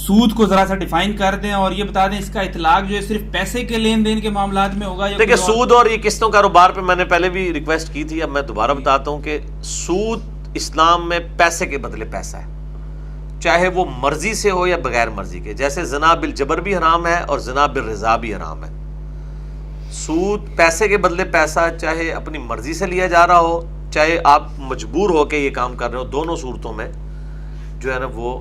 سود کو ذرا سا ڈیفائن کر دیں اور یہ بتا دیں اس کا اطلاق جو ہے صرف پیسے کے لین دین کے معاملات میں ہوگا؟ دیکھیں سود اور یہ قسطوں کاروبار پہ میں نے پہلے بھی ریکویسٹ کی تھی، اب میں دوبارہ بتاتا ہوں کہ سود اسلام میں پیسے کے بدلے پیسہ ہے، چاہے وہ مرضی سے ہو یا بغیر مرضی کے. جیسے زنا بالجبر بھی حرام ہے اور زنا بالرضا بھی حرام ہے. سود پیسے کے بدلے پیسہ، چاہے اپنی مرضی سے لیا جا رہا ہو چاہے آپ مجبور ہو کے یہ کام کر رہے ہو، دونوں صورتوں میں جو ہے نا وہ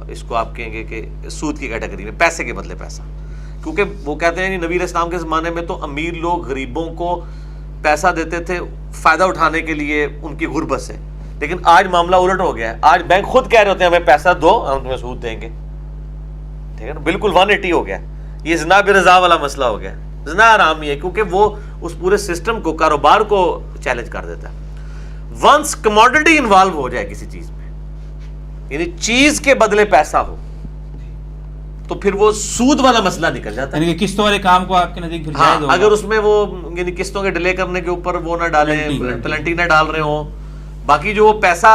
اس کو آپ کہیں گے کہ سود کی کیٹیگری میں پیسے کے بدلے پیسہ. کیونکہ وہ کہتے ہیں کہ نبی علیہ السلام کے زمانے میں تو امیر لوگ غریبوں کو پیسہ دیتے تھے فائدہ اٹھانے کے لیے ان کی غربت سے، لیکن آج معاملہ الٹ ہو گیا ہے. آج بینک خود کہہ رہے ہوتے ہیں ہمیں پیسہ دو ہم تمہیں سود دیں گے. ٹھیک ہے نا، بالکل 180 ہو گیا. یہ زنا برضا والا مسئلہ ہو گیا. زنا حرام ہی ہے کیونکہ وہ اس پورے سسٹم کو، کاروبار کو چیلنج کر دیتا ہے. ونس کموڈٹی انوالو ہو جائے کسی چیز میں، یعنی چیز کے بدلے پیسہ ہو، تو پھر وہ سود والا مسئلہ نکل جاتا ہے. یعنی کہ قسطوں والے کام کو آپ کے نزدیک ہاں، اگر اس میں وہ یعنی قسطوں کے ڈیلے کرنے کے اوپر وہ نہ ڈالیں، پلنٹی نہ ڈال رہے ہوں، باقی جو پیسہ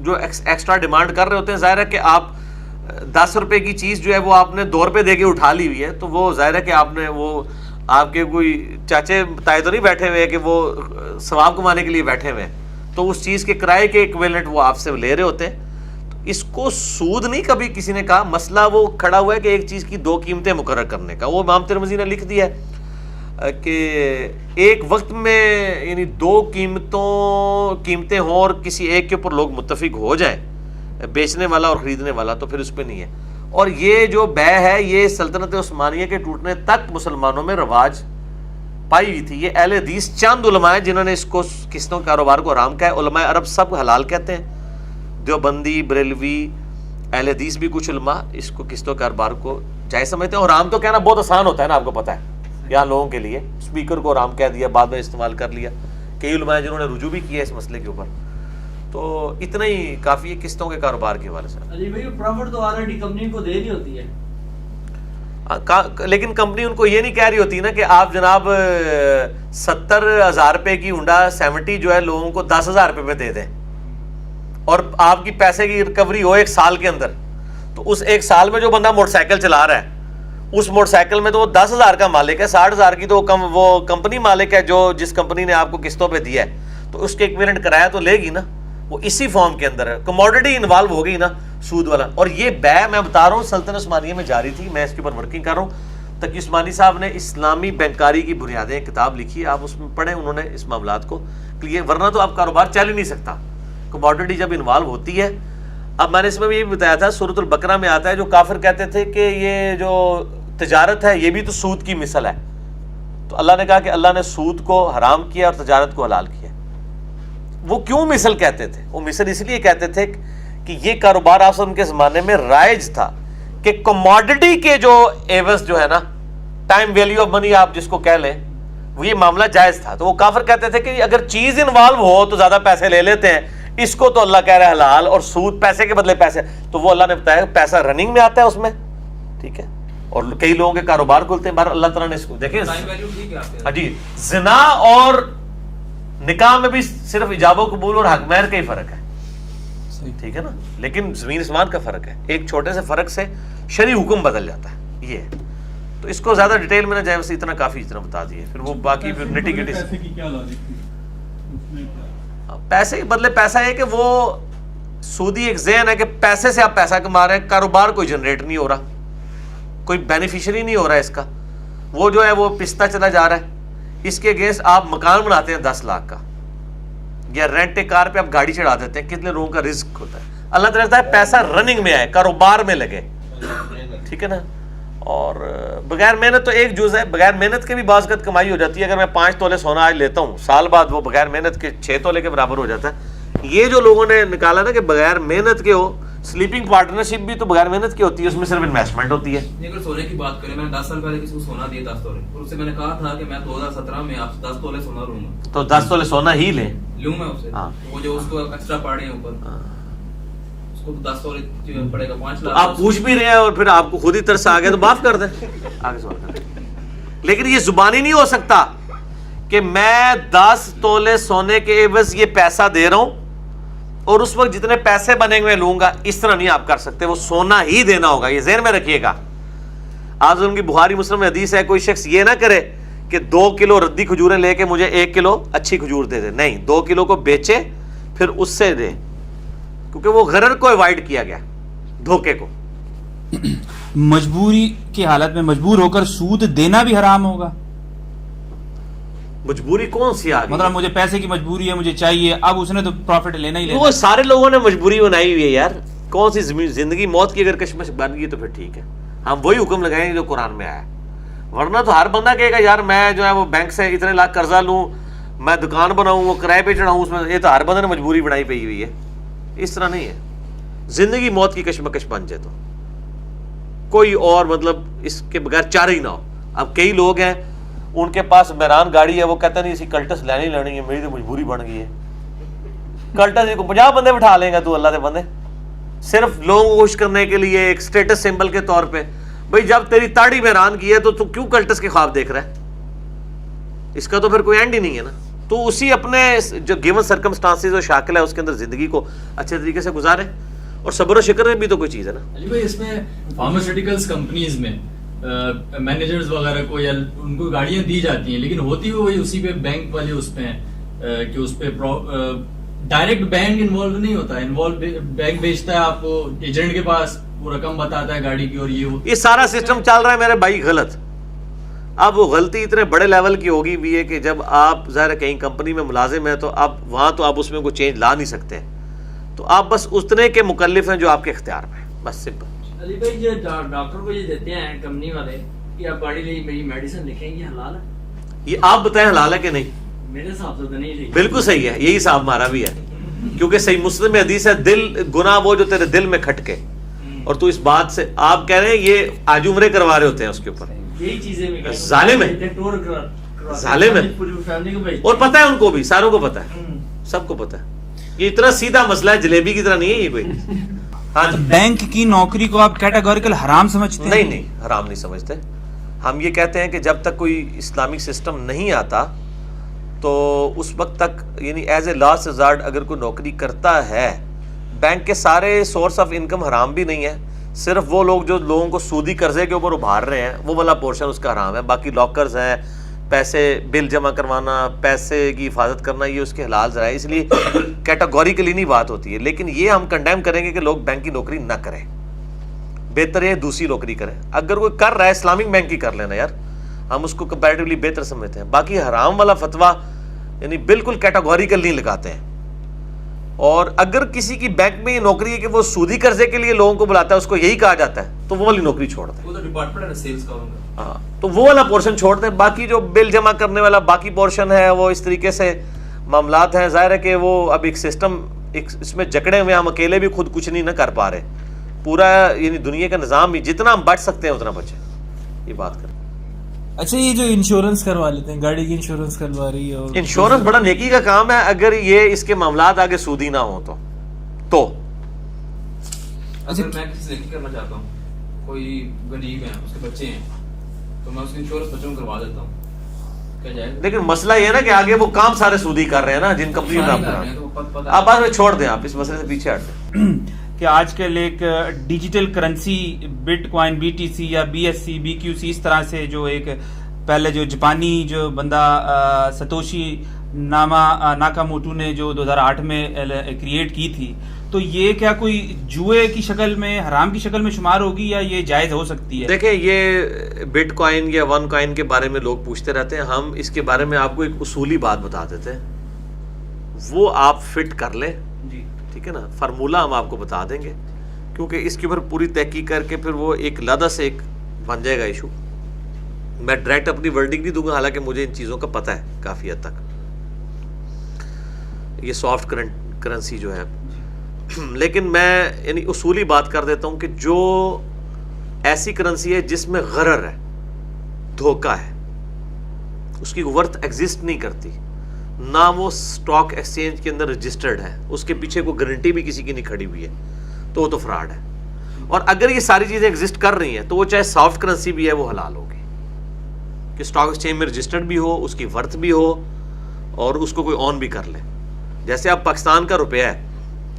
جو ایکسٹرا ڈیمانڈ کر رہے ہوتے ہیں، ظاہر ہے کہ آپ 10 روپے کی چیز جو ہے وہ آپ نے 2 روپے دے کے اٹھا لی ہوئی ہے، تو وہ ظاہر ہے کہ آپ نے وہ آپ کے کوئی چاچے تائے تو نہیں بیٹھے ہوئے کہ وہ ثواب کمانے کے لیے بیٹھے ہوئے ہیں، تو اس چیز کے کرائے کے ایکویلنٹ وہ آپ سے لے رہے ہوتے ہیں. اس کو سود نہیں کبھی کسی نے کہا. مسئلہ وہ کھڑا ہوا ہے کہ ایک چیز کی 2 قیمتیں مقرر کرنے کا. وہ امام ترمذی نے لکھ دیا ہے کہ ایک وقت میں یعنی 2 قیمتیں ہوں اور کسی ایک کے اوپر لوگ متفق ہو جائیں، بیچنے والا اور خریدنے والا، تو پھر اس پہ نہیں ہے. اور یہ جو بے ہے یہ سلطنت عثمانیہ کے ٹوٹنے تک مسلمانوں میں رواج پائی ہوئی تھی. یہ اہل حدیث چند علماء ہیں جنہوں نے اس کو قسطوں کاروبار کو حرام کہا ہے. علماء عرب سب حلال کہتے ہیں، دیوبندی، بریلوی، اہل حدیث بھی کچھ علماء اس کو قسطوں کاروبار کو جائز سمجھتے ہیں. اور حرام تو کہنا بہت آسان ہوتا ہے نا، آپ کو پتہ ہے یہاں لوگوں کے لیے اسپیکر کو حرام کہہ دیا، بعد میں استعمال کر لیا. کئی علماء ہیں جنہوں نے رجوع بھی کیا اس مسئلے کے اوپر. تو اتنا ہی کافی ہے قسطوں کے کاروبار کے حوالے سے. پروفٹ تو آلریڈی کمپنی کو دے رہی ہوتی ہے، لیکن کمپنی ان کو یہ نہیں کہہ رہی ہوتی نا کہ آپ جناب 70,000 روپے کی ہونڈا 70 جو ہے لوگوں کو 10,000 روپے پہ دے دیں اور آپ کی پیسے کی ریکوری ہو 1 سال کے اندر. تو اس 1 سال میں جو بندہ موٹر سائیکل چلا رہا ہے اس موٹر سائیکل میں تو وہ 10,000 کا مالک ہے، 60,000 کی تو وہ کمپنی مالک ہے جو جس کمپنی نے آپ کو قسطوں پہ دیا ہے، تو اس کے ایکویلنٹ کرایہ تو لے گی نا. وہ اسی فارم کے اندر ہے، کموڈٹی انوالو ہو گئی نا سود والا. اور یہ بے میں بتا رہا ہوں سلطنت عثمانیہ میں جاری تھی. میں اس کے اوپر ورکنگ کر رہا ہوں. تقی عثمانی صاحب نے اسلامی بینکاری کی بنیادیں کتاب لکھی ہے، آپ اس میں پڑھیں. انہوں نے اس معاملات کو کلیئر، ورنہ تو آپ کاروبار چل ہی نہیں سکتا کموڈٹی جب انوالو ہوتی ہے. اب میں نے اس میں بھی یہ بتایا تھا، سورۃ البقرہ میں آتا ہے جو کافر کہتے تھے کہ یہ جو تجارت ہے یہ بھی تو سود کی مثل ہے، تو اللہ نے کہا کہ اللہ نے سود کو حرام کیا اور تجارت کو حلال کیا. وہ کیوں مثل کہتے تھے؟ وہ مثل اس لیے کہتے تھے کہ یہ کاروبار آپ کے زمانے میں رائج تھا کہ کموڈٹی کے جو ایوز جو ہے نا، ٹائم ویلیو آف منی آپ جس کو کہہ لیں، وہ یہ معاملہ جائز تھا. تو وہ کافر کہتے تھے کہ اگر چیز انوالو ہو تو زیادہ پیسے لے لیتے ہیں، اس کو تو اللہ کہہ رہا ہے حلال، اور سود پیسے کے بدلے پیسے. تو وہ اللہ نے بتایا پیسہ رننگ میں آتا ہے اس میں، ٹھیک ہے. اور کئی لوگوں کے کاروبار کھلتے ہیں. بہر اللہ تعالیٰ نے اس کو دیکھیں جی، زنا اور نکاح میں بھی صرف ایجاب و قبول اور حق مہر کا ہی فرق ہے، ٹھیک ہے نا، لیکن زمین اسمان کا فرق ہے. ایک چھوٹے سے فرق سے شرعی حکم بدل جاتا ہے. یہ ہے. تو اس کو زیادہ ڈیٹیل میں نہ جائیں، بس اتنا کافی اتنا بتا دیے. پھر وہ باقی پھر نٹی گٹی پیسے کے بدلے پیسہ ہے کہ وہ سودی ایک ذہن ہے کہ پیسے سے آپ پیسہ کما رہے ہیں، کاروبار کوئی جنریٹ نہیں ہو رہا، کوئی بینیفیشری نہیں ہو رہا ہے اس کا. وہ جو ہے وہ پستا چلا جا رہا ہے. اس کے اگینسٹ آپ مکان بناتے ہیں 10 لاکھ کا، یا رینٹ کار پہ آپ گاڑی چڑھا دیتے ہیں، کتنے لوگوں کا رزق ہوتا ہے. اللہ تعالیٰ کہتا ہے پیسہ رننگ میں آئے، کاروبار میں لگے، ٹھیک ہے نا. اور بغیر محنت تو ایک جز ہے، بغیر محنت کے بھی بعض اوقات کمائی ہو جاتی ہے. اگر میں 5 تولے سونا آج لیتا ہوں، سال بعد وہ بغیر محنت کے 6 تولے کے برابر ہو جاتا ہے. یہ جو لوگوں نے نکالا نا کہ بغیر محنت کے ہو، سلیپنگ پارٹنرشپ بھی تو بغیر محنت کی ہوتی ہے، اس میں صرف انویسٹمنٹ ہوتی ہے. اگر سونے کی بات کریں، میں نے 10 سال پہلے کسی کو سونا دیا 10 تولے، اور اس سے میں نے کہا تھا کہ میں 2017 میں آپ سے 10 تولے سونا لوں گا، تو 10 تولے سونا ہی لیں میں اس سے. وہ جو اس کو ایکسٹرا پاڑے ہیں اوپر، اس کو 10 تولے پڑے گا 5 لاکھ. آپ پوچھ بھی رہے ہیں اور پھر آپ کو خود ہی ترس آ گیا تو معاف کر دیں، آگے سوال کریں. لیکن یہ زبانی نہیں ہو سکتا کہ میں 10 تولے سونے کے عوض یہ پیسہ دے رہا ہوں اور اس وقت جتنے پیسے بنے ہوئے لوں گا اس طرح نہیں آپ کر سکتے, وہ سونا ہی دینا ہوگا, یہ ذہن میں رکھیے گا. آج ان کی بخاری مسلم میں حدیث ہے, کوئی شخص یہ نہ کرے کہ 2 کلو ردی کھجوریں لے کے مجھے 1 کلو اچھی کھجور دے دے, نہیں, 2 کلو کو بیچے پھر اس سے دے, کیونکہ وہ غرر کو ایوائڈ کیا گیا, دھوکے کو. مجبوری کی حالت میں مجبور ہو کر سود دینا بھی حرام ہوگا؟ مجبوری کون سی آ گئی؟ مطلب مجھے پیسے کی مجبوری ہے, مجھے چاہیے, اب اس نے تو پروفٹ لینا ہی لینا. وہ سارے لوگوں نے مجبوری بنائی ہوئی ہے یار, کون سی زندگی موت کی اگر کشمکش بن گئی تو پھر ٹھیک ہے, ہم وہی حکم لگائیں گے جو قرآن میں آیا ہے. ورنہ تو ہر بندہ کہے گا یار میں جو ہے وہ بینک سے اتنے لاکھ قرضہ لوں, میں دکان بناؤں, وہ کرائے پہ چڑھاؤں, اس میں یہ تو ہر بندے نے مجبوری بنائی پئی ہوئی ہے. اس طرح نہیں ہے, زندگی موت کی کشمکش بن جائے تو کوئی اور مطلب اس کے بغیر چارہ ہی نہ ہو. اب کئی لوگ ہیں ان کے پاس میران گاڑی ہے, وہ کہتے نہیں اسی کلٹس لینی ہے, میری تو مجبوری بن گئی ہے. کلٹس کو 50 بندے بٹھا لیں گا تو اللہ کے بندے, صرف لوگوں کو خوش کرنے کے لیے, ایک سٹیٹس سمبل کے طور پہ. بھئی جب تیری تاڑی میران کی ہے تو کیوں کلٹس کے خواب دیکھ رہا ہے؟ اس کا تو پھر کوئی اینڈ ہی نہیں ہے نا. تو اسی اپنے جو گیون سرکمسٹانسز اور شاکل ہے اس کے اندر زندگی کو اچھے طریقے سے گزارے, اور صبر و شکر میں بھی تو کوئی چیز ہے نا. علی بھائی اس میں فارماسیوٹیکلز کمپنیز میں مینیجرز وغیرہ کو یا ان کو گاڑیاں دی جاتی ہیں, لیکن ہوتی وہی اسی پہ بینک والے اس پہ ہیں کہ اس پہ ڈائریکٹ بینک انوالو نہیں ہوتا, بینک بیچتا ہے آپ کو ایجنٹ کے پاس, وہ رقم بتاتا ہے گاڑی کی, اور یہ سارا سسٹم چل رہا ہے میرے بھائی غلط. اب وہ غلطی اتنے بڑے لیول کی ہوگی بھی ہے کہ جب آپ ظاہر کہیں کمپنی میں ملازم ہیں تو آپ وہاں تو آپ اس میں کوئی چینج لا نہیں سکتے, تو آپ بس اتنے کے مکلف ہیں جو آپ کے اختیار میں, بس سمپل. علی بھائی جو ڈاکٹر کو یہ دیتے ہیں کمپنی والے کہ آپ گاڑی لیں میری میڈیسن لکھیں, یہ حلال ہے؟ یہ آپ بتائیں حلال ہے کہ نہیں؟ میرے حساب سے تو نہیں صحیح. بالکل صحیح ہے, یہی حساب ہمارا بھی ہے, کیونکہ صحیح مسلم میں حدیث ہے دل گناہ وہ جو تیرے دل میں کھٹکے, اور تو اس بات سے آپ کہہ رہے ہیں یہ آج عمرے کروا رہے ہوتے ہیں اس کے اوپر, یہی چیزیں میں ظالم ہے, ظالم ہے, اور پتہ ہے ان کو بھی, ساروں کو پتہ ہے, سب کو پتہ ہے. یہ اتنا سیدھا مسئلہ ہے, جلیبی کی طرح نہیں ہے یہ کوئی. ہاں بینک کی نوکری کو آپ کیٹاگوریکل حرام سمجھتے ہیں؟ نہیں, حرام نہیں سمجھتے. ہم یہ کہتے ہیں کہ جب تک کوئی اسلامک سسٹم نہیں آتا تو اس وقت تک یعنی ایز اے لاسٹ ریزارٹ اگر کوئی نوکری کرتا ہے, بینک کے سارے سورس آف انکم حرام بھی نہیں ہے, صرف وہ لوگ جو لوگوں کو سودی قرضے کے اوپر ابھار رہے ہیں وہ والا پورشن اس کا حرام ہے. باقی لاکرز ہیں, پیسے بل جمع کروانا, پیسے کی حفاظت کرنا, یہ اس کے حلال ذرائع, اس لیے کیٹاگوریکلی نہیں بات ہوتی ہے. لیکن یہ ہم کنڈیم کریں گے کہ لوگ بینک کی نوکری نہ کریں, بہتر ہے دوسری نوکری کریں. اگر کوئی کر رہا ہے اسلامک بینک کی کر لینا یار, ہم اس کو کمپیریٹیولی بہتر سمجھتے ہیں. باقی حرام والا فتویٰ یعنی بالکل کیٹاگوریکل نہیں لگاتے ہیں. اور اگر کسی کی بینک میں یہ نوکری ہے کہ وہ سودی قرضے کے لیے لوگوں کو بلاتا ہے, اس کو یہی کہا جاتا ہے, تو وہ والی نوکری چھوڑ دیں. وہ تو ڈپارٹمنٹ ہے سیلز کا ان کا. ہاں, تو وہ والا پورشن چھوڑ دیں. باقی جو بل جمع کرنے والا باقی پورشن ہے وہ اس طریقے سے معاملات ہیں. ظاہر ہے کہ وہ اب ایک سسٹم اس میں جکڑے ہوئے, ہم اکیلے بھی خود کچھ نہیں نہ کر پا رہے. پورا یعنی دنیا کا نظام بھی جتنا ہم بچ سکتے ہیں اتنا بچیں, یہ بات کریں. اچھا, یہ جو انشورنس کروا لیتے ہیں, گاڑی کی انشورنس کروا رہی ہے, اور انشورنس بڑا نیکی کا کام ہے اگر یہ اس کے معاملات آگے سودی نہ ہوں تو اگر میں کسی سے نیکی کرنا چاہتا ہوں, کوئی غریب ہے, اس کے بچے ہیں, تو میں اس کی انشورنس بچوں کو کروا دیتا ہوں, کیا جائے گا؟ لیکن مسئلہ یہ ہے نا کہ آگے وہ کام سارے سودی کر رہے ہیں نا جن کمپنیوں نے آپ آپ بعد میں چھوڑ دیں, آپ اس مسئلے سے پیچھے ہٹ دیں. کہ آج کل ایک digital currency but coin BTC یا BSC BQC اس طرح سے جو ایک پہلے جو جاپانی جو بندہ ستوشی ناکاموٹو نے جو 2008 میں کریٹ کی تھی, تو یہ کیا کوئی جوئے کی شکل میں, حرام کی شکل میں شمار ہوگی یا یہ جائز ہو سکتی ہے؟ دیکھیں, یہ بٹ کوائن یا ون کوائن کے بارے میں لوگ پوچھتے رہتے ہیں. ہم اس کے بارے میں آپ کو ایک اصولی بات بتا دیتے ہیں, وہ آپ فٹ کر لیں, ٹھیک ہے نا. فارمولہ ہم آپ کو بتا دیں گے, کیونکہ اس کے اوپر پوری تحقیق کر کے پھر وہ ایک لادہ سے ایک بن جائے گا ایشو. میں ڈائریکٹ اپنی ورڈنگ نہیں دوں گا, حالانکہ مجھے ان چیزوں کا پتہ ہے کافی حد تک, یہ سافٹ کرنسی جو ہے. لیکن میں یعنی اصولی بات کر دیتا ہوں کہ جو ایسی کرنسی ہے جس میں غرر ہے, دھوکہ ہے, اس کی ورتھ ایگزسٹ نہیں کرتی, نہ وہ سٹاک ایکسچینج کے اندر رجسٹرڈ ہے, اس کے پیچھے کوئی گارنٹی بھی کسی کی نہیں کھڑی ہوئی ہے, تو وہ تو فراڈ ہے. اور اگر یہ ساری چیزیں ایگزسٹ کر رہی ہیں تو وہ چاہے سافٹ کرنسی بھی ہے وہ حلال ہوگی, کہ سٹاک ایکسچینج میں رجسٹرڈ بھی ہو, اس کی ورتھ بھی ہو, اور اس کو کوئی آن بھی کر لے. جیسے اب پاکستان کا روپیہ ہے,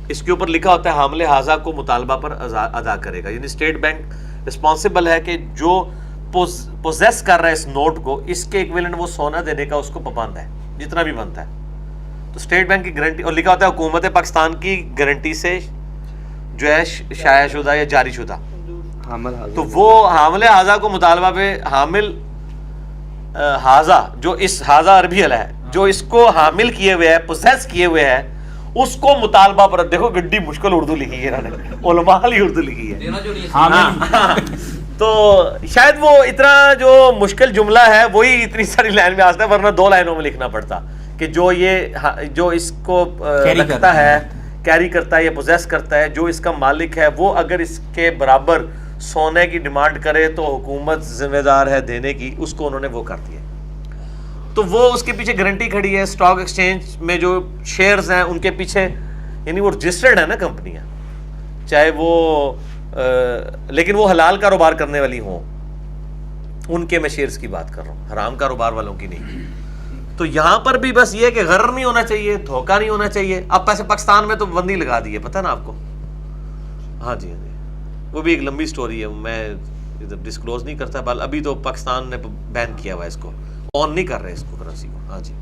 اس کے اوپر لکھا ہوتا ہے حامل حاضہ کو مطالبہ پر ادا کرے گا. یعنی اسٹیٹ بینک رسپانسبل ہے کہ جو پوزیس کر رہا ہے اس نوٹ کو, اس کے ایکویلنٹ وہ سونا دینے کا اس کو پابند ہے جتنا بھی بنتا ہے. تو اسٹیٹ بینک کی گارنٹی, اور لکھا ہوتا ہے حکومت پاکستان کی گارنٹی سے جو ہے شائع شدہ یا جاری شدہ. تو وہ حامل حاضہ کو مطالبہ پہ حامل حاضہ جو اس حاضہ عربی ہے جو اس کو حامل کیے ہوئے ہے, پوزیس کیے ہوئے ہے, اس کو مطالبہ پر, دیکھو گڈی مشکل اردو لکھی ہے انہوں نے, علماء ہی اردو لکھی ہے. تو شاید وہ اتنا جو مشکل جملہ ہے وہی اتنی ساری لائن میں آتا ہے, ورنہ 2 لائنوں میں لکھنا پڑتا کہ جو اس کو رکھتا ہے, کیری کرتا ہے یا پوزیس کرتا ہے, جو اس کا مالک ہے, وہ اگر اس کے برابر سونے کی ڈیمانڈ کرے تو حکومت ذمہ دار ہے دینے کی. اس کو انہوں نے وہ کر دیا. تو وہ اس کے پیچھے گارنٹی کھڑی ہے. اسٹاک ایکسچینج میں جو شیئرز ہیں ان کے پیچھے, یعنی وہ رجسٹرڈ ہے نا کمپنیاں, چاہے وہ لیکن وہ حلال کاروبار کرنے والی ہوں, ان کے میں شیئرز کی بات کر رہا ہوں, حرام کاروبار والوں کی نہیں. تو یہاں پر بھی بس یہ کہ غرر نہیں ہونا چاہیے, دھوکہ نہیں ہونا چاہیے. اب پیسے پاکستان میں تو بندی لگا دی ہے, پتہ نا آپ کو. ہاں جی, وہ بھی ایک لمبی سٹوری ہے, میں ڈسکلوز نہیں کرتا. بل ابھی تو پاکستان نے بین کیا ہوا ہے اس کو, آن نہیں کر رہے اس کو, کرنسی کو. ہاں جی,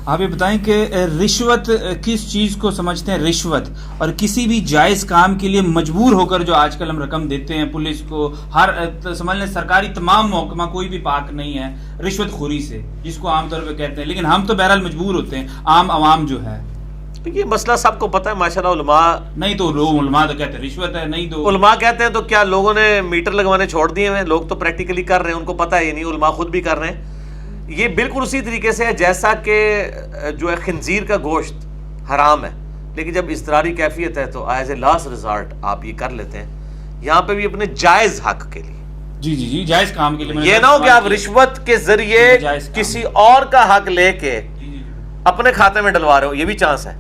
آپ یہ بتائیں کہ رشوت کس چیز کو سمجھتے ہیں رشوت, اور کسی بھی جائز کام کے لیے مجبور ہو کر جو آج کل ہم رقم دیتے ہیں پولیس کو, ہر سمجھ لیں سرکاری تمام محکمہ کوئی بھی پاک نہیں ہے رشوت خوری سے, جس کو عام طور پہ کہتے ہیں, لیکن ہم تو بہرحال مجبور ہوتے ہیں, عام عوام جو ہے. یہ مسئلہ سب کو پتہ ہے ماشاءاللہ. علماء نہیں تو لوگ علماء تو کہتے ہیں رشوت ہے, نہیں تو علماء کہتے ہیں تو کیا لوگوں نے میٹر لگوانے چھوڑ دیے ہیں؟ لوگ تو پریکٹیکلی کر رہے ہیں, ان کو پتہ ہے, یہ نہیں علماء خود بھی کر رہے ہیں. یہ بالکل اسی طریقے سے ہے جیسا کہ جو ہے خنزیر کا گوشت حرام ہے, لیکن جب اضطراری کیفیت ہے تو ایز اے لاسٹ ریزارٹ آپ یہ کر لیتے ہیں. یہاں پہ بھی اپنے جائز حق کے لیے, جی جائز کام کے لیے, یہ نہ ہو کہ آپ رشوت کے ذریعے کسی اور کا حق لے کے اپنے کھاتے میں ڈلوا رہے ہو, یہ بھی چانس ہے.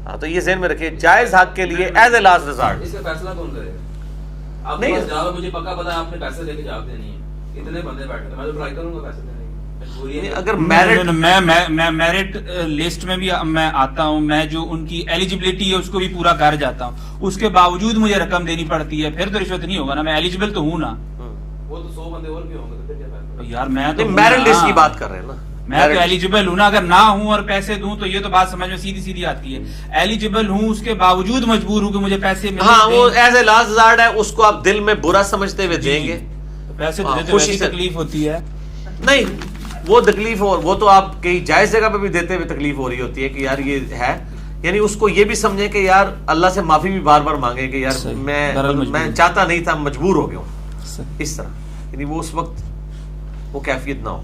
ہاں, تو یہ ذہن میں رکھیے, جائز حق کے لیے ایز اے لاسٹ ریزارٹ. اس کا فیصلہ کون کرے گا؟ آپ نہیں, جواب مجھے پکا پتا ہے آپ نے پیسے لے کے جواب دینی ہے, اتنے بندے بیٹھے میں تو ٹرائی کروں گا پیسے دینے کی. اگر میں میرٹ لسٹ میں بھی میں آتا ہوں, میں جو ان کی ایلیجبلٹی ہے اس کو بھی پورا کر جاتا ہوں, اس کے باوجود مجھے رقم دینی پڑتی ہے, پھر تو رشوت نہیں ہوگا نا, میں ایلیجبل تو ہوں نا. وہ تو 100 بندے اور بھی ہوں گے, تو پھر کیا فائدہ یار میں تو میرٹ لسٹ کی بات کر رہے ہیں نا, میں تو ایلیجبل ہوں نا, اگر نہ ہوں اور پیسے دوں تو یہ تو بات سمجھ میں سیدھی آتی ہے. ایلیجبل ہوں اس کے باوجود مجبور ہوں کہ مجھے پیسے ملیں. ہاں, وہ ایز اے لاسٹ ریزارٹ ہے, اس کو آپ دل میں برا سمجھتے ہوئے دیں گے. پیسے خوشی تکلیف ہوتی ہے, نہیں وہ تکلیف ہو, وہ تو آپ کئی جائز جگہ پہ بھی دیتے ہوئے تکلیف ہو رہی ہوتی ہے کہ یار یہ ہے, یعنی اس کو یہ بھی سمجھیں کہ یار اللہ سے معافی بھی بار بار مانگے کہ یار میں چاہتا نہیں تھا, مجبور ہو گیا ہوں, اس طرح. یعنی وہ اس وقت وہ کیفیت نہ ہو.